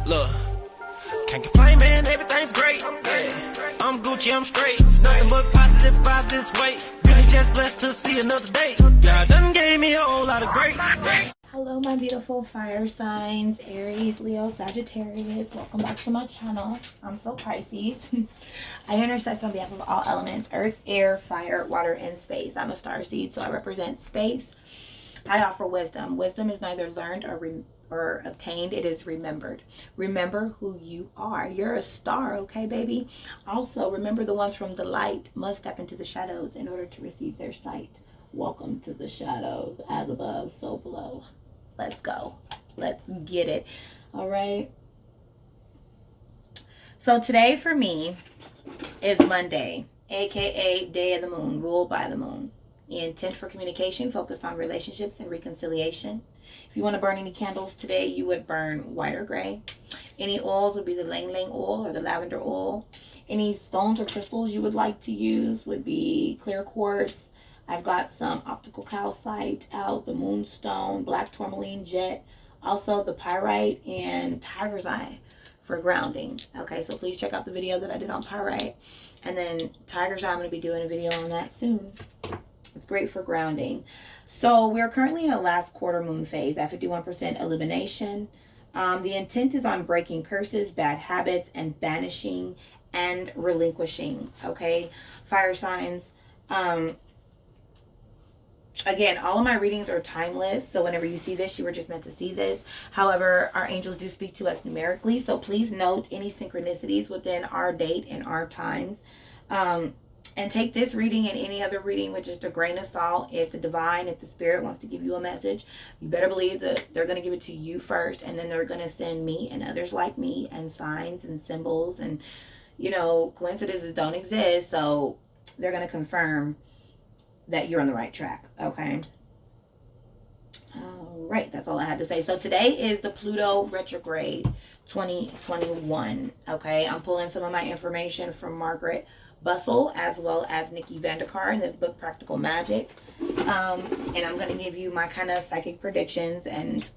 Look, can't complain, man, everything's great. Yeah. I'm Gucci, I'm straight. Nothing but positive vibes this way. Really just blessed to see another day. God done gave me a whole lot of grace. Hello, my beautiful fire signs, Aries, Leo, Sagittarius. Welcome back to my channel. I'm so Pisces. I intersect on behalf of all elements: earth, air, fire, water, and space. I'm a star seed, so I represent space. I offer wisdom. Wisdom is neither learned or obtained, it is remembered. Remember who you are. You're a star, okay, baby? Also, remember the ones from the light must step into the shadows in order to receive their sight. Welcome to the shadows, as above, so below. Let's go. Let's get it. All right. So today for me is Monday, aka Day of the Moon, ruled by the moon. The intent for communication focused on relationships and reconciliation. If you want to burn any candles today, you would burn white or gray. Any oils would be the ylang ylang oil or the lavender oil. Any stones or crystals you would like to use would be clear quartz. I've got some optical calcite out, the moonstone, black tourmaline jet, also the pyrite and tiger's eye for grounding. Okay, so please check out the video that I did on pyrite. And then tiger's eye, I'm going to be doing a video on that soon. It's great for grounding. So we're currently in a last quarter moon phase at 51% illumination. The intent is on breaking curses, bad habits, and banishing and relinquishing. Okay, fire signs. Again, all of my readings are timeless, so whenever you see this, you were just meant to see this. However, our angels do speak to us numerically, so please note any synchronicities within our date and our times. And take this reading and any other reading with just a grain of salt. If the divine, if the spirit wants to give you a message, you better believe that they're going to give it to you first, and then they're going to send me and others like me and signs and symbols, and you know, coincidences don't exist, so they're going to confirm that you're on the right track. Okay. All right, that's all I had to say. So today is the Pluto Retrograde 2021. Okay, I'm pulling some of my information from Margaret Bustle as well as Nikki Vandekar in this book Practical Magic, and I'm going to give you my kind of psychic predictions. And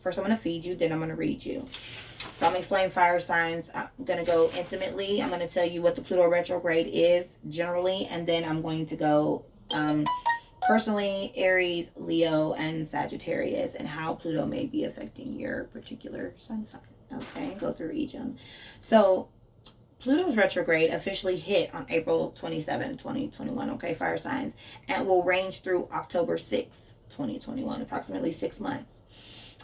first I'm going to feed you, then I'm going to read you. So I'm going to explain fire signs. I'm going to go intimately. I'm going to tell you what the Pluto retrograde is generally, and then I'm going to go personally, Aries, Leo, and Sagittarius, and how Pluto may be affecting your particular sun sign. Okay, go through each of them. So Pluto's retrograde officially hit on April 27, 2021, okay, fire signs, and will range through October 6, 2021, approximately 6 months.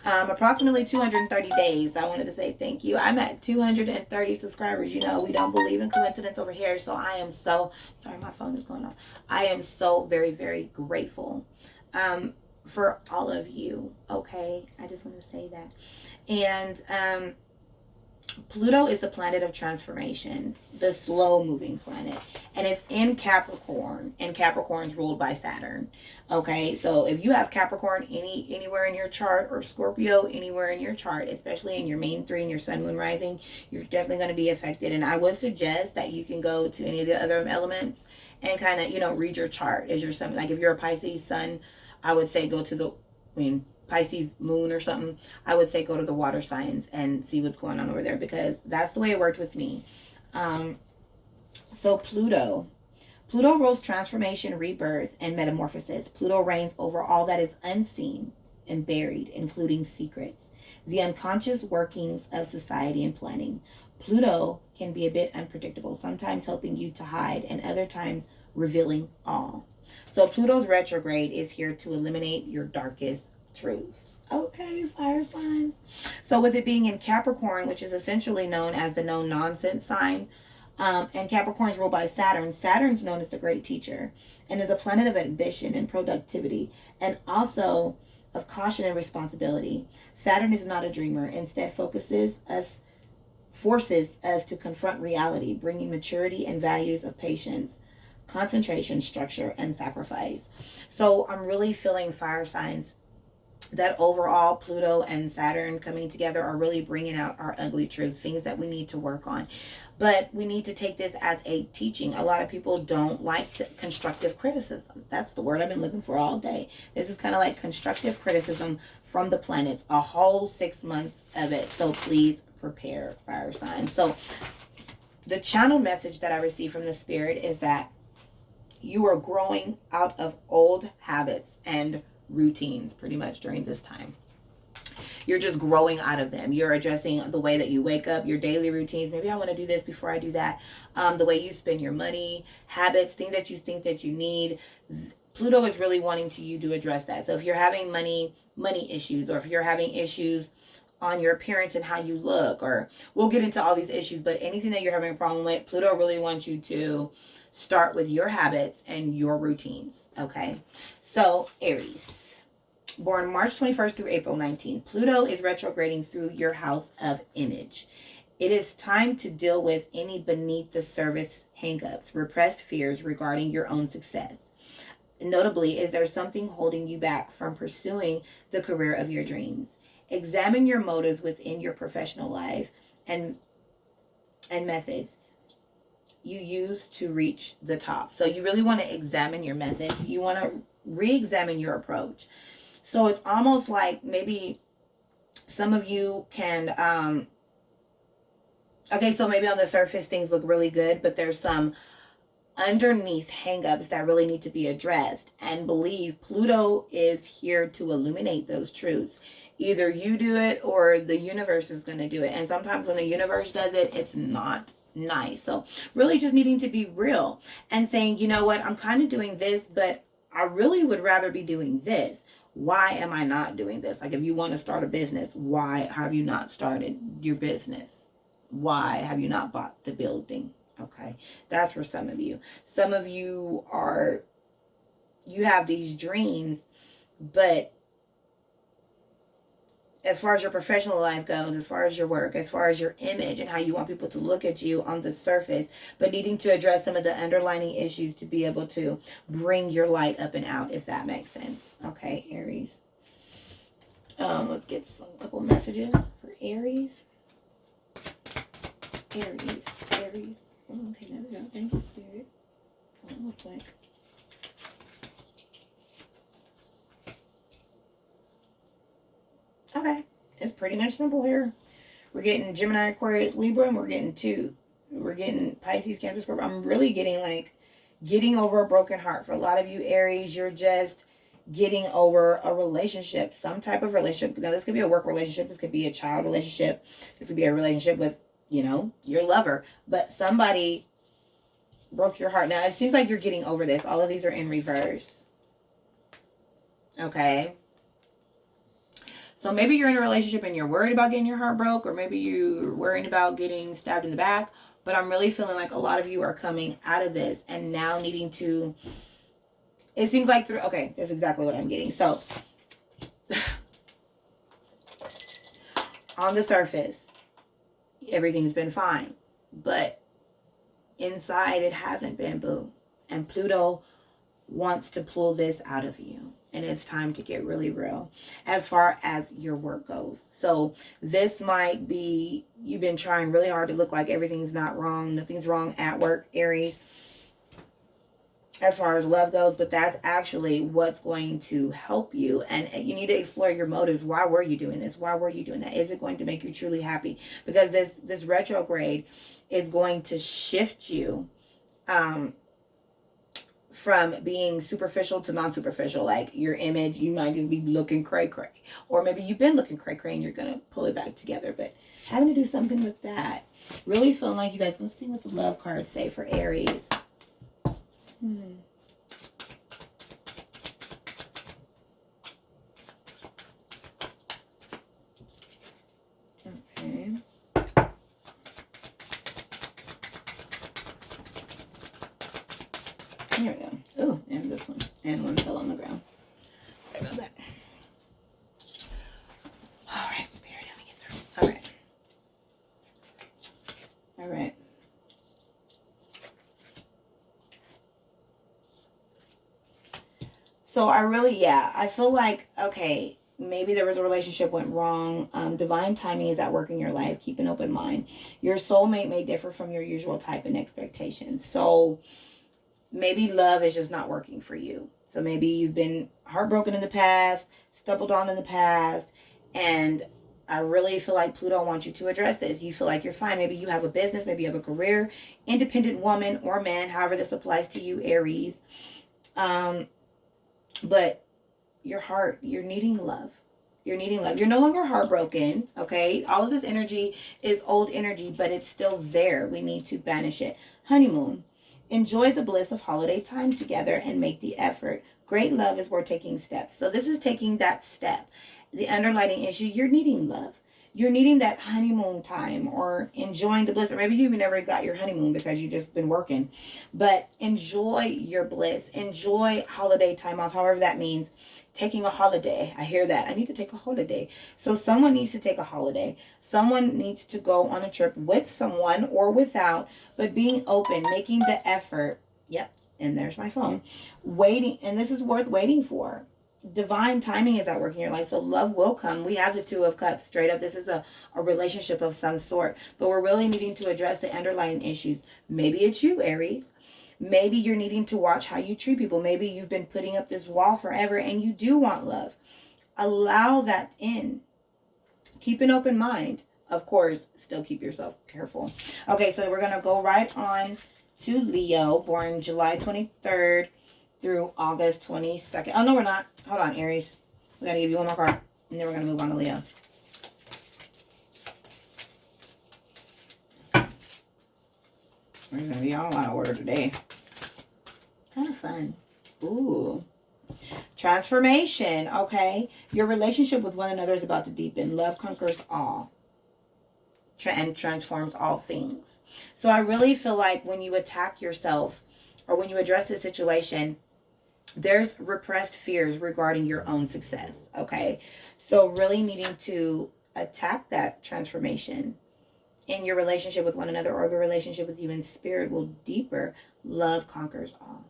Approximately 230 days. I wanted to say thank you. I'm at 230 subscribers. You know, we don't believe in coincidence over here, so I am so, sorry, my phone is going off. I am so very, very grateful for all of you, okay? I just want to say that. And Pluto is the planet of transformation, the slow moving planet, and it's in Capricorn, and Capricorn's ruled by Saturn. Okay, so if you have Capricorn anywhere in your chart, or Scorpio anywhere in your chart, especially in your main three and your sun, moon, rising, you're definitely going to be affected. And I would suggest that you can go to any of the other elements and kind of, you know, read your chart as your sun. Like if you're a Pisces sun, I would say go to the, Pisces moon or something, I would say go to the water signs and see what's going on over there, because that's the way it worked with me. So Pluto rules transformation, rebirth, and metamorphosis. Pluto reigns over all that is unseen and buried, including secrets, the unconscious workings of society and planning. Pluto can be a bit unpredictable, sometimes helping you to hide and other times revealing all. So Pluto's retrograde is here to eliminate your darkest truths. Okay, fire signs. So with it being in Capricorn, which is essentially known as the no nonsense sign, and Capricorn's ruled by Saturn. Saturn's known as the great teacher and is a planet of ambition and productivity, and also of caution and responsibility. Saturn is not a dreamer, instead forces us to confront reality, bringing maturity and values of patience, concentration, structure, and sacrifice. So I'm really feeling, fire signs, that overall Pluto and Saturn coming together are really bringing out our ugly truth, things that we need to work on. But we need to take this as a teaching. A lot of people don't like constructive criticism. That's the word I've been looking for all day. This is kind of like constructive criticism from the planets, a whole 6 months of it. So please prepare, fire sign. So the channel message that I received from the spirit is that you are growing out of old habits and routines pretty much during this time. You're just growing out of them. You're addressing the way that you wake up, your daily routines. Maybe I want to do this before I do that. The way you spend your money, habits, things that you think that you need. Pluto is really wanting you to address that. So if you're having money issues, or if you're having issues on your appearance and how you look, or we'll get into all these issues, but anything that you're having a problem with, Pluto really wants you to start with your habits and your routines. Okay. So Aries, born March 21st through April 19th, Pluto is retrograding through your house of image. It is time to deal with any beneath the surface hangups, repressed fears regarding your own success. Notably, is there something holding you back from pursuing the career of your dreams? Examine your motives within your professional life and methods you use to reach the top. So you really want to examine your methods. You want to re-examine your approach. So it's almost like maybe some of you can, okay, so maybe on the surface things look really good, but there's some underneath hangups that really need to be addressed. And believe Pluto is here to illuminate those truths. Either you do it or the universe is going to do it. And sometimes when the universe does it, it's not nice. So really just needing to be real and saying, you know what, I'm kind of doing this, but I really would rather be doing this. Why am I not doing this? Like if you want to start a business, why have you not started your business? Why have you not bought the building? Okay, that's for some of you. Some of you you have these dreams, but as far as your professional life goes, as far as your work, as far as your image and how you want people to look at you on the surface, but needing to address some of the underlying issues to be able to bring your light up and out, if that makes sense. Okay, Aries. Let's get a couple messages for Aries. Aries. Okay, there we go. Thank you, Spirit. Almost like. Okay, it's pretty much simple here. We're getting Gemini, Aquarius, Libra, and we're getting Pisces, Cancer, Scorpio. I'm really getting like getting over a broken heart. For a lot of you Aries, you're just getting over a relationship, some type of relationship. Now this could be a work relationship, this could be a child relationship, this could be a relationship with, you know, your lover, but somebody broke your heart. Now it seems like you're getting over this. All of these are in reverse. Okay. So maybe you're in a relationship and you're worried about getting your heart broke, or maybe you're worried about getting stabbed in the back. But I'm really feeling like a lot of you are coming out of this and now needing to, it seems like through, okay, that's exactly what I'm getting. So on the surface, everything's been fine, but inside it hasn't been, boo. And Pluto wants to pull this out of you. And it's time to get really real as far as your work goes. So this might be, you've been trying really hard to look like everything's not wrong. Nothing's wrong at work, Aries, as far as love goes. But that's actually what's going to help you. And you need to explore your motives. Why were you doing this? Why were you doing that? Is it going to make you truly happy? Because this retrograde is going to shift you from being superficial to non-superficial. Like your image, you might just be looking cray-cray, or maybe you've been looking cray-cray and you're gonna pull it back together. But having to do something with that, really feeling like you guys, let's see what the love cards say for Aries. Okay. Here we go. Oh, and this one. And one fell on the ground. Sorry about that. All right, Spirit, let me get through. All right. All right. So I feel like, okay, maybe there was a relationship went wrong. Divine timing is at work in your life. Keep an open mind. Your soulmate may differ from your usual type and expectations. So maybe love is just not working for you. So maybe you've been heartbroken in the past, stumbled on in the past, and I really feel like Pluto wants you to address this. You feel like you're fine. Maybe you have a business. Maybe you have a career. Independent woman or man, however this applies to you, Aries. But your heart, you're needing love. You're needing love. You're no longer heartbroken, okay? All of this energy is old energy, but it's still there. We need to banish it. Honeymoon. Enjoy the bliss of holiday time together and make the effort. Great love is worth taking steps. So this is taking that step. The underlying issue, you're needing love. You're needing that honeymoon time or enjoying the bliss. Or maybe you never got your honeymoon because you've just been working. But enjoy your bliss. Enjoy holiday time off, however that means. Taking a holiday. I hear that. I need to take a holiday. So someone needs to take a holiday. Someone needs to go on a trip with someone or without, but being open, making the effort. Yep. And there's my phone. Waiting. And this is worth waiting for. Divine timing is at work in your life. So love will come. We have the Two of Cups straight up. This is a relationship of some sort. But we're really needing to address the underlying issues. Maybe it's you, Aries. Maybe you're needing to watch how you treat people. Maybe you've been putting up this wall forever and you do want love. Allow that in. Keep an open mind. Of course, still keep yourself careful. Okay, so we're going to go right on to Leo, born July 23rd through August 22nd. Oh, no, we're not. Hold on, Aries. We got to give you one more card. And then we're going to move on to Leo. We're going to be all out of order today. Kind of fun. Ooh. Transformation. Okay. Your relationship with one another is about to deepen. Love conquers all. And transforms all things. So I really feel like when you attack yourself or when you address the situation, there's repressed fears regarding your own success. Okay. So really needing to attack that transformation in your relationship with one another or the relationship with you in spirit will deeper. Love conquers all.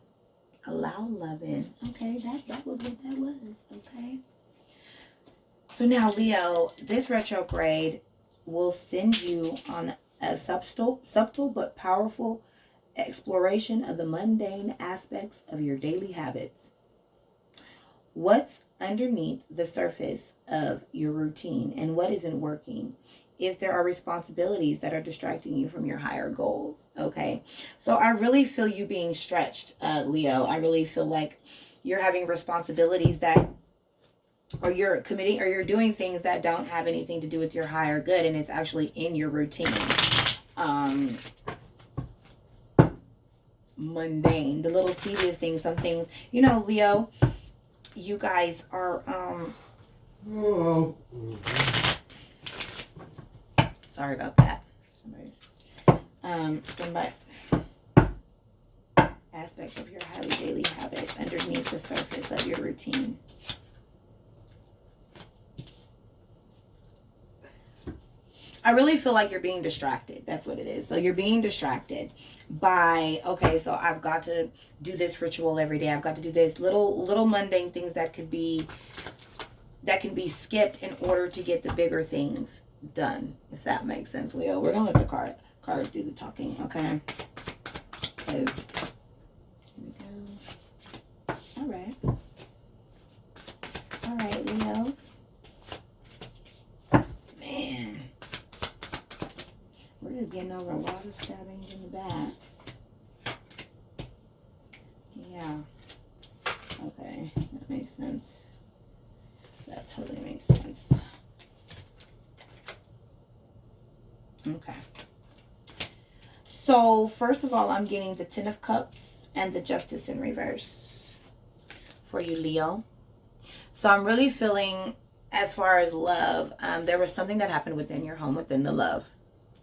Allow love in. Okay, that was what that was. Okay. So now, Leo, this retrograde will send you on a subtle but powerful exploration of the mundane aspects of your daily habits. What's underneath the surface of your routine and what isn't working? If there are responsibilities that are distracting you from your higher goals. Okay. So I really feel you being stretched, Leo. I really feel like you're having responsibilities that, or you're committing, or you're doing things that don't have anything to do with your higher good, and it's actually in your routine. Mundane, the little tedious things, some things, you know, Leo, you guys are, sorry about that. Somebody aspects of your highly daily habits underneath the surface of your routine. I really feel like you're being distracted. That's what it is. So you're being distracted by, okay, so I've got to do this ritual every day. I've got to do this little mundane things that can be skipped in order to get the bigger things done, if that makes sense, Leo. We're gonna let the cards do the talking, okay? So, here we go. All right, Leo. Man, we're just getting over a lot of stabbings in the backs. Yeah. Okay, that makes sense. That totally makes sense. Okay. So, first of all, I'm getting the Ten of Cups and the Justice in reverse for you, Leo. So, I'm really feeling, as far as love, there was something that happened within your home, within the love.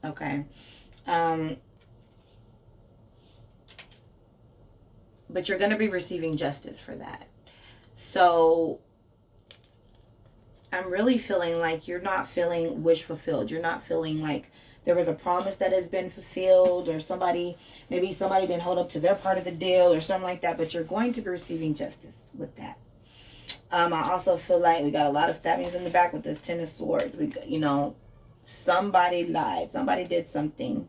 Okay. But you're going to be receiving justice for that. So, I'm really feeling like you're not feeling wish fulfilled. You're not feeling like there was a promise that has been fulfilled, or maybe somebody didn't hold up to their part of the deal or something like that, but you're going to be receiving justice with that. I also feel like we got a lot of stabbings in the back with this Ten of Swords. Somebody lied. Somebody did something.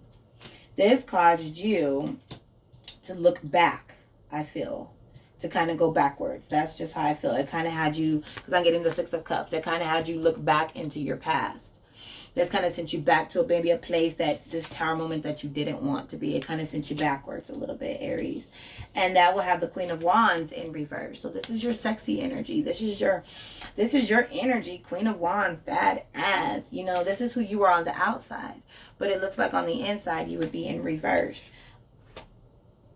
This caused you to look back, I feel. To kind of go backwards. That's just how I feel. It kind of had you, because I'm getting the Six of Cups, it kind of had you look back into your past. That's kind of sent you back to maybe a place that this tower moment that you didn't want to be. It kind of sent you backwards a little bit, Aries. And that will have the Queen of Wands in reverse. So this is your sexy energy. This is your energy, Queen of Wands, badass. You know, this is who you are on the outside. But it looks like on the inside you would be in reverse.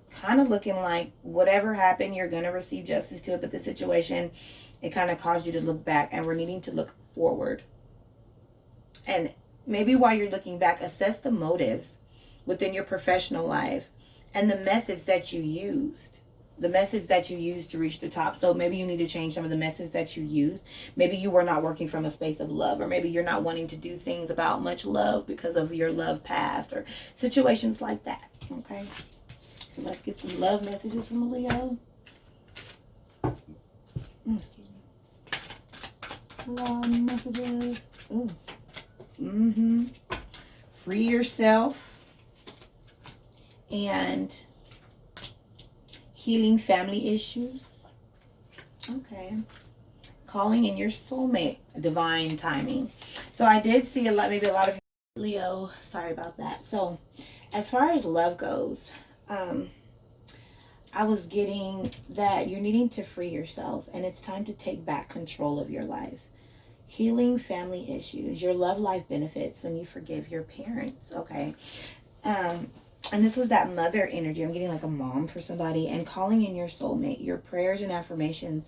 Kind of looking like whatever happened, you're going to receive justice to it. But the situation, it kind of caused you to look back. And we're needing to look forward. And maybe while you're looking back, assess the motives within your professional life and the methods that you used. The methods that you used to reach the top. So maybe you need to change some of the methods that you used. Maybe you were not working from a space of love, or maybe you're not wanting to do things about much love because of your love past or situations like that. Okay. So let's get some love messages from a Leo. Excuse me. Love messages. Ooh. Free yourself and healing family issues. Okay. Calling in your soulmate, divine timing. So I did see maybe a lot of Leo, sorry about that. So as far as love goes, I was getting that you're needing to free yourself and it's time to take back control of your life. Healing family issues. Your love life benefits when you forgive your parents. Okay. And this is that mother energy. I'm getting like a mom for somebody. And calling in your soulmate. Your prayers and affirmations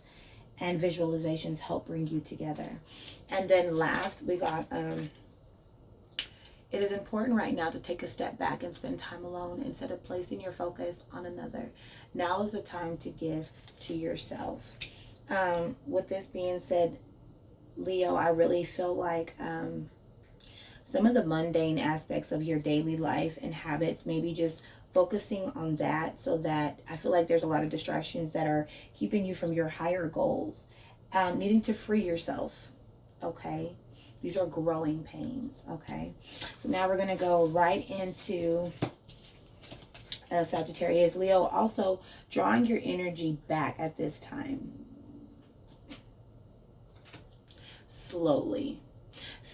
and visualizations help bring you together. And then last, we got it is important right now to take a step back and spend time alone instead of placing your focus on another. Now is the time to give to yourself. With this being said, Leo, I really feel like some of the mundane aspects of your daily life and habits, maybe just focusing on that, so that I feel like there's a lot of distractions that are keeping you from your higher goals. Needing to free yourself, okay? These are growing pains, okay? So now we're going to go right into Sagittarius. Leo, also drawing your energy back at this time. Slowly.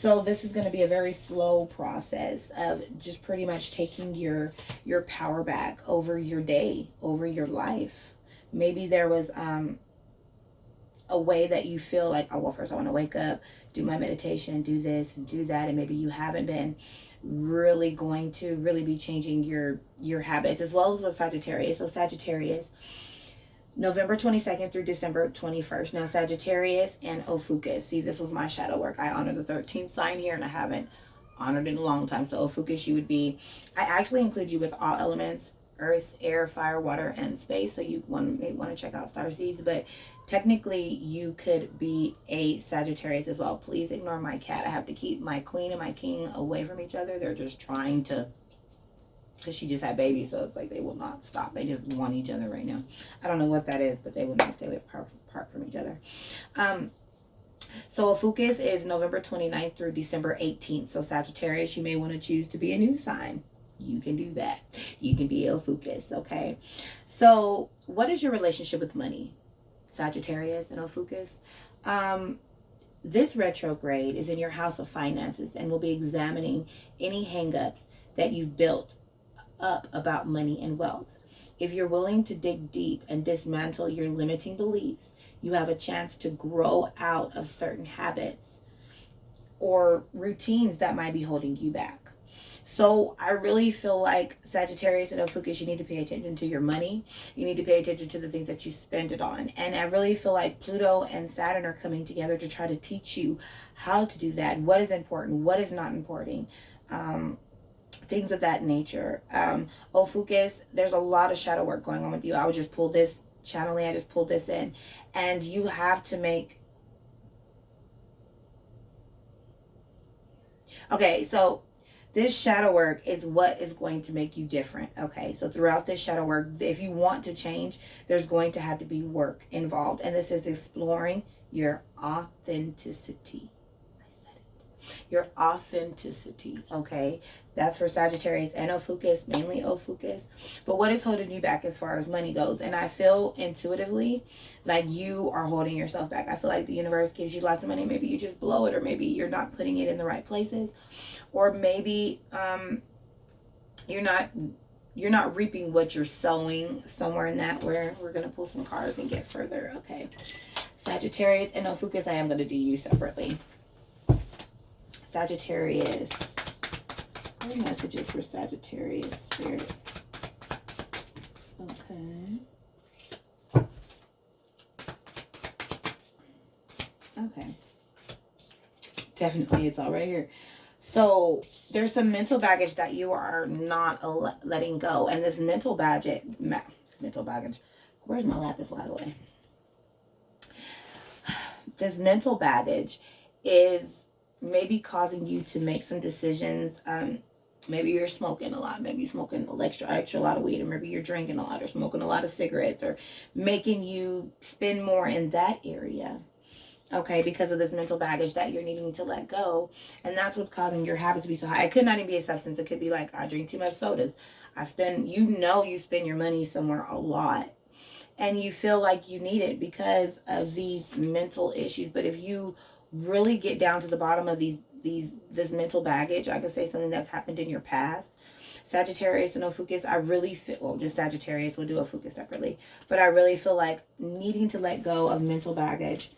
So this is going to be a very slow process of just pretty much taking your power back over your day, over your life. Maybe there was a way that you feel like, oh, well, first I want to wake up, do my meditation, do this and do that, and maybe you haven't been really going to be changing your habits, as well as with Sagittarius. So Sagittarius, November 22nd through December 21st. Now, Sagittarius and Ophiuchus. See, this was my shadow work. I honor the 13th sign here, and I haven't honored it in a long time. So Ophiuchus, you would be, I actually include you with all elements, earth, air, fire, water, and space. So you may want to check out star seeds, but technically you could be a Sagittarius as well. Please ignore my cat. I have to keep my queen and my king away from each other. They're just trying to, because she just had babies, so it's like they will not stop. They just want each other right now. I don't know what that is, but they will not stay apart from each other. So Ophiuchus is November 29th through December 18th. So Sagittarius, you may want to choose to be a new sign. You can do that. You can be Ophiuchus, okay? So what is your relationship with money, Sagittarius and Ophiuchus? This retrograde is in your house of finances, and we'll be examining any hangups that you've built up about money and wealth. If you're willing to dig deep and dismantle your limiting beliefs, you have a chance to grow out of certain habits or routines that might be holding you back. So I really feel like Sagittarius and Ophiuchus, you need to pay attention to your money. You need to pay attention to the things that you spend it on. And I really feel like Pluto and Saturn are coming together to try to teach you how to do that. What is important? What is not important? Things of that nature. Ophiuchus, there's a lot of shadow work going on with you. I would just pull this channeling. I just pulled this in. And you have to make... Okay, so this shadow work is what is going to make you different. Okay, so throughout this shadow work, if you want to change, there's going to have to be work involved. And this is exploring your authenticity. I said it. your authenticity, okay? That's for Sagittarius and Ophiuchus, mainly Ophiuchus. But what is holding you back as far as money goes? And I feel intuitively like you are holding yourself back. I feel like the universe gives you lots of money. Maybe you just blow it, or maybe you're not putting it in the right places, or maybe you're not reaping what you're sowing, somewhere in that, where we're going to pull some cards and get further, okay? Sagittarius and Ophiuchus, I am going to do you separately. Sagittarius. What are messages for Sagittarius spirit? Okay. Okay. Definitely, it's all right here. So there's some mental baggage that you are not letting go. And this mental baggage, where's my lapis lazuli? This mental baggage is maybe causing you to make some decisions. Maybe you're smoking a lot. Maybe you're smoking extra lot of weed, or maybe you're drinking a lot, or smoking a lot of cigarettes, or making you spend more in that area. Okay, because of this mental baggage that you're needing to let go. And that's what's causing your habits to be so high. It could not even be a substance. It could be like, I drink too much sodas. You spend your money somewhere a lot. And you feel like you need it because of these mental issues. But if you really get down to the bottom of this mental baggage, I could say something that's happened in your past. Sagittarius and Ophiuchus, I really feel, well, just Sagittarius, we'll do Ophiuchus separately. But I really feel like needing to let go of mental baggage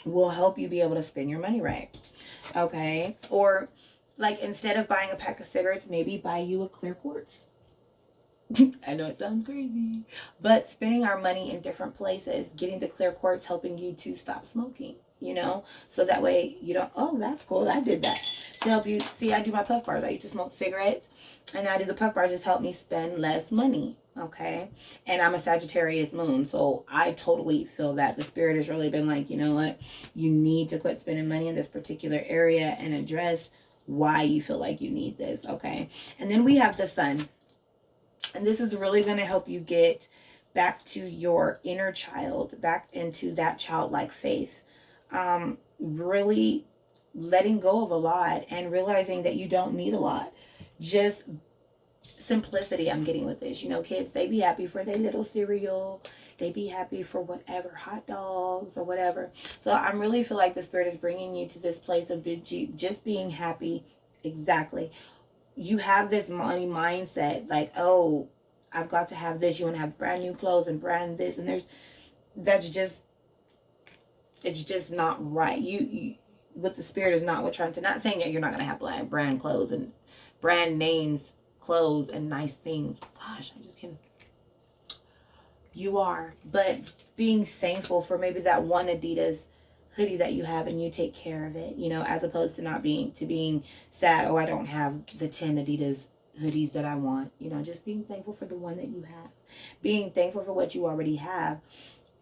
will help you be able to spend your money right. Okay? Or like, instead of buying a pack of cigarettes, maybe buy you a clear quartz. I know it sounds crazy, but spending our money in different places, getting the clear quartz, helping you to stop smoking, you know, so that way you don't, oh, that's cool, I did that to help you. See, I do my puff bars. I used to smoke cigarettes, and I do the puff bars. It's helped me spend less money. Okay, and I'm a Sagittarius moon, so I totally feel that the spirit has really been like, you know what, you need to quit spending money in this particular area and address why you feel like you need this. Okay, and then we have the sun. And this is really going to help you get back to your inner child, back into that childlike faith. Really letting go of a lot and realizing that you don't need a lot. Just simplicity I'm getting with this. You know, kids, they be happy for their little cereal. They be happy for whatever, hot dogs or whatever. So I really feel like the spirit is bringing you to this place of just being happy. Exactly. You have this money mindset, like, oh, I've got to have this. You want to have brand new clothes and brand this, and it's just not right. You with the spirit is not what trying to, not saying that you're not going to have like brand clothes and brand names clothes and nice things. Gosh, I just can't. You are, but being thankful for maybe that one Adidas hoodie that you have, and you take care of it, you know, as opposed to being sad, oh, I don't have the 10 Adidas hoodies that I want, you know, just being thankful for the one that you have. Being thankful for what you already have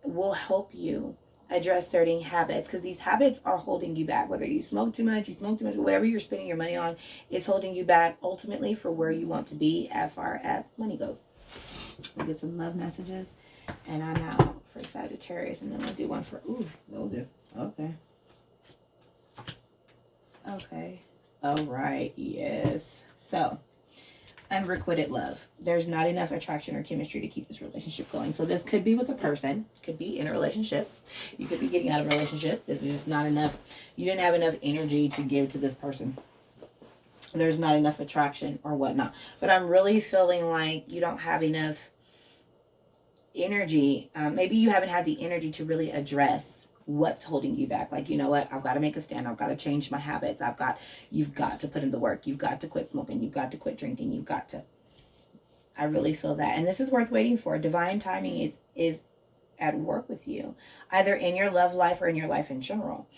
will help you address certain habits, because these habits are holding you back. Whether you smoke too much, whatever you're spending your money on is holding you back ultimately for where you want to be as far as money goes. We'll get some love messages, and I'm out for Sagittarius, and then we'll do one for, ooh, those is, okay. Okay. All right. Yes. So, unrequited love. There's not enough attraction or chemistry to keep this relationship going. So this could be with a person. Could be in a relationship. You could be getting out of a relationship. This is just not enough. You didn't have enough energy to give to this person. There's not enough attraction or whatnot. But I'm really feeling like you don't have enough energy. Maybe you haven't had the energy to really address what's holding you back. Like, you know what, I've got to make a stand. I've got to change my habits. You've got to put in the work. You've got to quit smoking. You've got to quit drinking. You've got to. I really feel that. And this is worth waiting for. Divine timing is at work with you, either in your love life or in your life in general.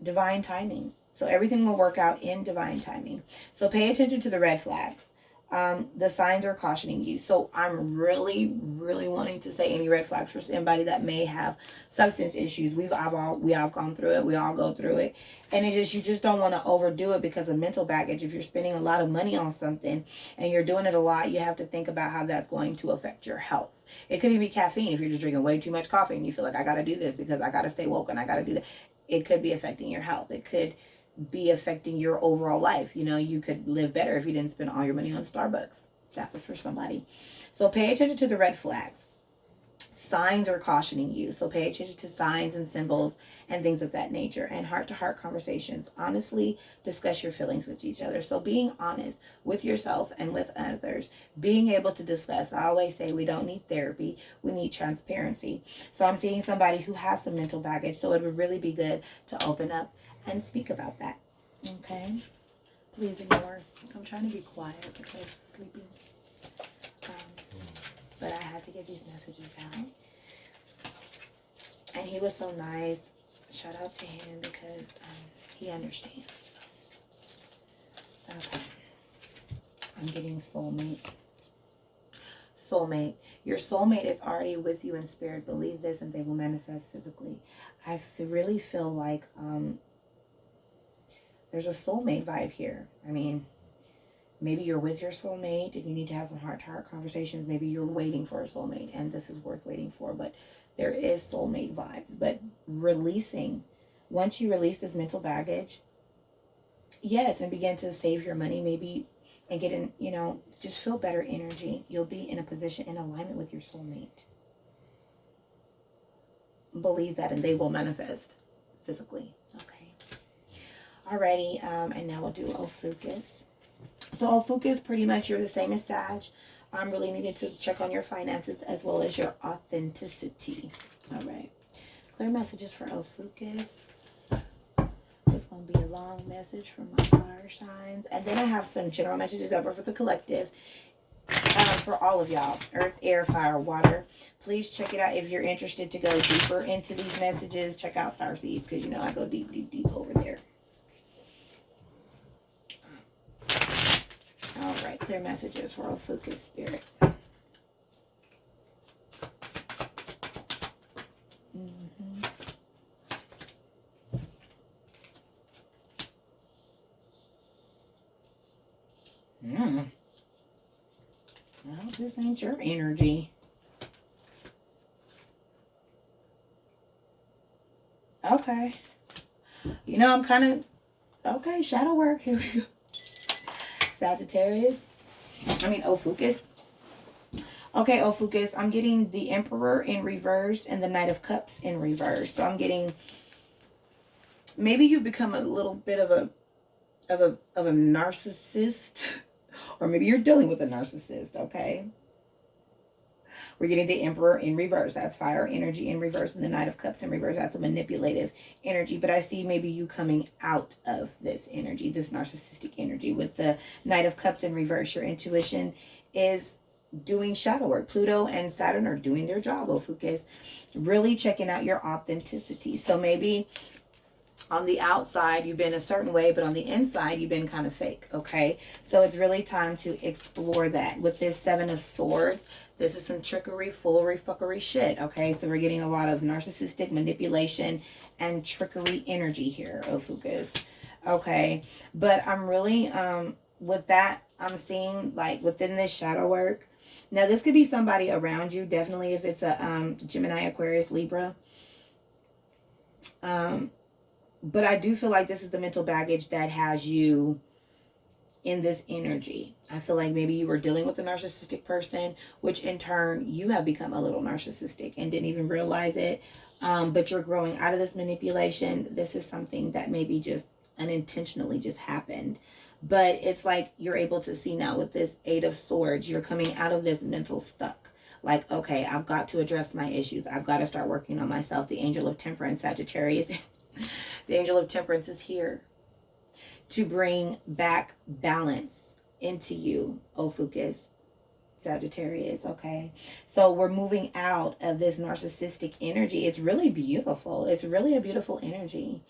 Divine timing. So everything will work out in divine timing. So pay attention to the red flags. The signs are cautioning you. So I'm really, really wanting to say any red flags for somebody that may have substance issues. We all gone through it. We all go through it. And you just don't want to overdo it because of mental baggage. If you're spending a lot of money on something and you're doing it a lot, you have to think about how that's going to affect your health. It could even be caffeine. If you're just drinking way too much coffee and you feel like, I got to do this because I got to stay woke and I got to do that. It could be affecting your health. It could be affecting your overall life. You know, you could live better if you didn't spend all your money on Starbucks. That was for somebody. So pay attention to the red flags. Signs are cautioning you. So pay attention to signs and symbols and things of that nature. And heart-to-heart conversations. Honestly discuss your feelings with each other. So being honest with yourself and with others. Being able to discuss. I always say we don't need therapy. We need transparency. So I'm seeing somebody who has some mental baggage. So it would really be good to open up and speak about that. Okay? Please ignore. I'm trying to be quiet because I'm sleeping. But I had to get these messages out. And he was so nice. Shout out to him because he understands. Okay. I'm getting soulmate. Soulmate. Your soulmate is already with you in spirit. Believe this and they will manifest physically. I really feel like there's a soulmate vibe here. I mean, maybe you're with your soulmate and you need to have some heart-to-heart conversations. Maybe you're waiting for a soulmate and this is worth waiting for. But there is soulmate vibes. But releasing, once you release this mental baggage, yes, and begin to save your money maybe and get in, you know, just feel better energy. You'll be in a position in alignment with your soulmate. Believe that and they will manifest physically. Okay. Alrighty, and now we'll do Ophiuchus. So Ophiuchus, pretty much you're the same as Sag. I'm really needed to check on your finances as well as your authenticity. All right. Clear messages for Ophiuchus. It's going to be a long message from my fire signs. And then I have some general messages over for the collective. For all of y'all. Earth, air, fire, water. Please check it out if you're interested to go deeper into these messages. Check out Star Seeds because, you know, I go deep, deep, deep over there. All right, clear messages for Ophiuchus spirit. Well, this ain't your energy. Okay. You know, I'm kind of... Okay, shadow work. Here we go. Sagittarius. Ophiuchus. Okay, Ophiuchus. I'm getting the Emperor in reverse and the Knight of Cups in reverse. So I'm getting... Maybe you've become a little bit of a narcissist. Or maybe you're dealing with a narcissist, okay? We're getting the Emperor in reverse. That's fire energy in reverse. And the Knight of Cups in reverse. That's a manipulative energy. But I see maybe you coming out of this energy, this narcissistic energy. With the Knight of Cups in reverse, your intuition is doing shadow work. Pluto and Saturn are doing their job, Ophiuchus. Really checking out your authenticity. So maybe... on the outside, you've been a certain way, but on the inside, you've been kind of fake, okay? So it's really time to explore that. With this Seven of Swords, this is some trickery, foolery, fuckery shit, okay? So we're getting a lot of narcissistic manipulation and trickery energy here, Ophiuchus, okay? But I'm really, with that, I'm seeing, like, within this shadow work, now this could be somebody around you, definitely if it's a Gemini, Aquarius, Libra, but I do feel like this is the mental baggage that has you in this energy. I feel like maybe you were dealing with a narcissistic person, which in turn you have become a little narcissistic and didn't even realize it. But you're growing out of this manipulation. This is something that maybe just unintentionally just happened. But it's like you're able to see now with this Eight of Swords, you're coming out of this mental stuck. Like, okay, I've got to address my issues. I've got to start working on myself. The Angel of Temperance, Sagittarius. The Angel of Temperance is here to bring back balance into you, Ophiuchus, Sagittarius, okay? So we're moving out of this narcissistic energy. It's really beautiful. It's really a beautiful energy.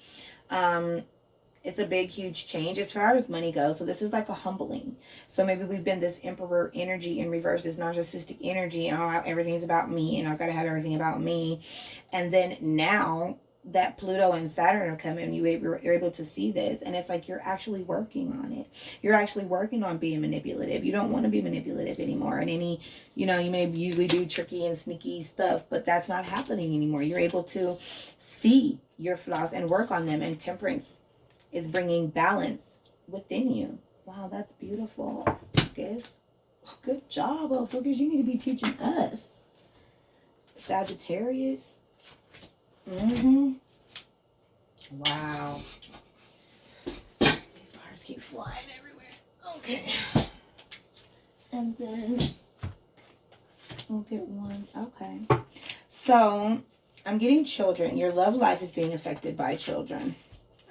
It's a big, huge change as far as money goes. So this is like a humbling. So maybe we've been this Emperor energy in reverse, this narcissistic energy. Oh, everything's about me and I've got to have everything about me. And then now that Pluto and Saturn are coming, you're able to see this, and it's like you're actually working on it. You're actually working on being manipulative. You don't want to be manipulative anymore. And any, you know, you may usually do tricky and sneaky stuff, but that's not happening anymore. You're able to see your flaws and work on them. And Temperance is bringing balance within you. Wow, that's beautiful. Focus. Good job, oh, Focus. You need to be teaching us. Sagittarius. Wow. These cards keep flying everywhere. Okay. And then we'll get one. Okay. So I'm getting children. Your love life is being affected by children.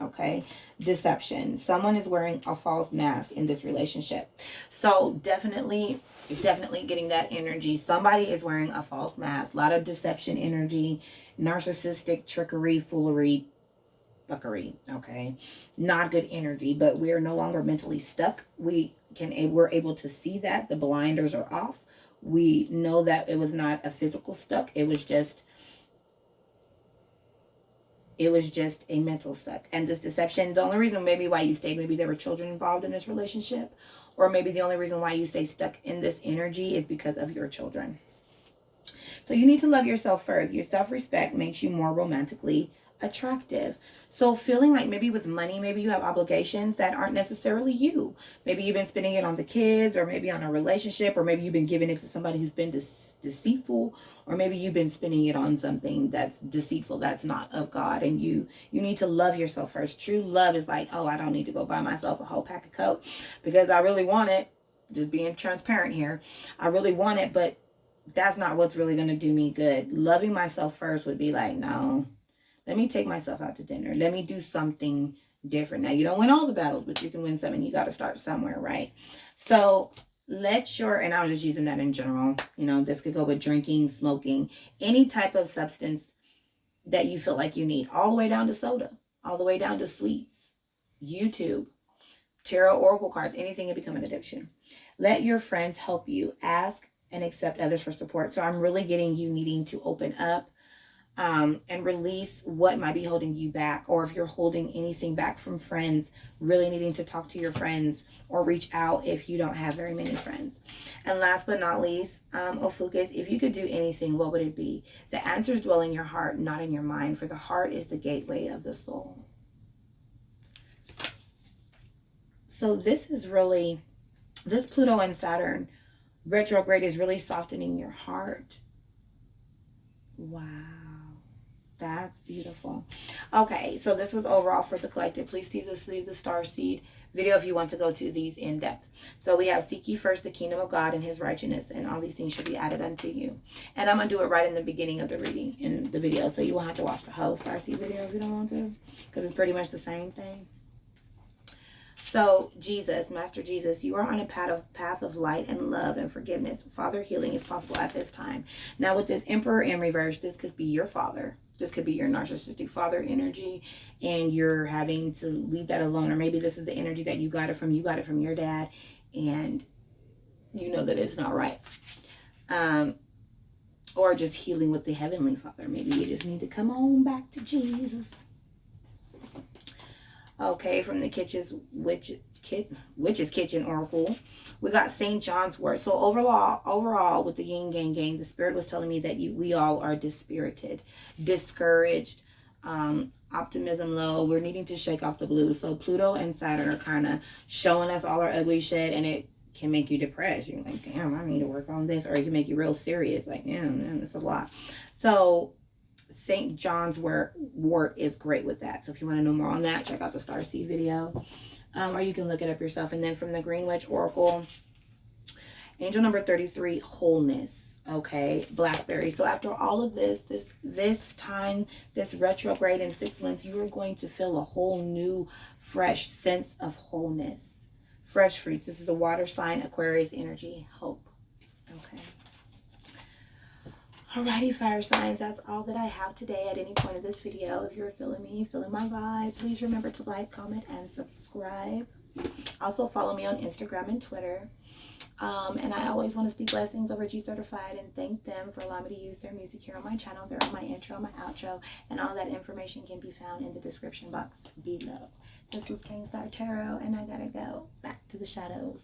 Okay. Deception. Someone is wearing a false mask in this relationship. So definitely getting that energy. Somebody is wearing a false mask. A lot of deception energy, narcissistic trickery, foolery, fuckery. Okay. Not good energy, but we are no longer mentally stuck. We're able to see that the blinders are off. We know that it was not a physical stuck. It was just a mental stuck. And this deception, the only reason maybe why you stayed, maybe there were children involved in this relationship, or maybe the only reason why you stay stuck in this energy is because of your children. So you need to love yourself first. Your self-respect makes you more romantically attractive. So feeling like maybe with money, maybe you have obligations that aren't necessarily you. Maybe you've been spending it on the kids, or maybe on a relationship, or maybe you've been giving it to somebody who's been deceitful, or maybe you've been spending it on something that's deceitful, that's not of God. And you need to love yourself first. True love is like, oh, I don't need to go buy myself a whole pack of Coke because I really want it. Just being transparent here. I really want it, but that's not what's really going to do me good. Loving myself first would be like, no, let me take myself out to dinner. Let me do something different. Now, you don't win all the battles, but you can win some, and you got to start somewhere, right? So and I was just using that in general. You know, this could go with drinking, smoking, any type of substance that you feel like you need, all the way down to soda, all the way down to sweets, YouTube, tarot, oracle cards, anything can become an addiction. Let your friends help you. Ask and accept others for support. So I'm really getting you needing to open up and release what might be holding you back, or if you're holding anything back from friends, really needing to talk to your friends or reach out if you don't have very many friends. And last but not least, Ophukas, if you could do anything, what would it be? The answers dwell in your heart, not in your mind, for the heart is the gateway of the soul. So this Pluto and Saturn retrograde is really softening your heart. Wow. That's beautiful. Okay, so this was overall for the collective. Please see the star seed video if you want to go to these in depth. So we have seek ye first the kingdom of God and his righteousness, and all these things should be added unto you. And I'm going to do it right in the beginning of the reading in the video. So you won't have to watch the whole star seed video if you don't want to, because it's pretty much the same thing. So Jesus, Master Jesus, you are on a path of light and love and forgiveness. Father, healing is possible at this time. Now with this Emperor in reverse, this could be your father. This could be your narcissistic father energy, and you're having to leave that alone. Or maybe this is the energy that you got it from your dad, and you know that it's not right. Or just healing with the Heavenly Father. Maybe you just need to come on back to Jesus. Okay, from the Witch's Kitchen Oracle, we got St. John's Wort. So overall, with the Yin Gang, the Spirit was telling me that we all are dispirited, discouraged, optimism low. We're needing to shake off the blues. So Pluto and Saturn are kind of showing us all our ugly shit, and it can make you depressed. You're like, damn, I need to work on this. Or it can make you real serious. Like, damn, it's a lot. So St. John's Wort is great with that. So if you want to know more on that, check out the Starseed video. Or you can look it up yourself. And then from the Green Witch Oracle, angel number 33, wholeness. Okay, Blackberry. So after all of this time, this retrograde in 6 months, you are going to feel a whole new, fresh sense of wholeness. Fresh fruits. This is the water sign, Aquarius energy, hope. Okay. Alrighty, fire signs, that's all that I have today at any point of this video. If you're feeling me, feeling my vibe, please remember to like, comment, and subscribe. Also, follow me on Instagram and Twitter. And I always want to speak blessings over G Certified and thank them for allowing me to use their music here on my channel. They're on my intro, my outro, and all that information can be found in the description box below. This was King Star Tarot, and I gotta go back to the shadows.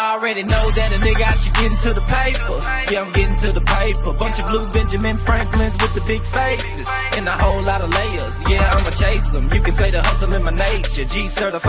I already know that a nigga out you getting to the paper. Yeah, I'm getting to the paper. Bunch of blue Benjamin Franklins with the big faces and a whole lot of layers. Yeah, I'ma chase them. You can say the hustle in my nature. G certified.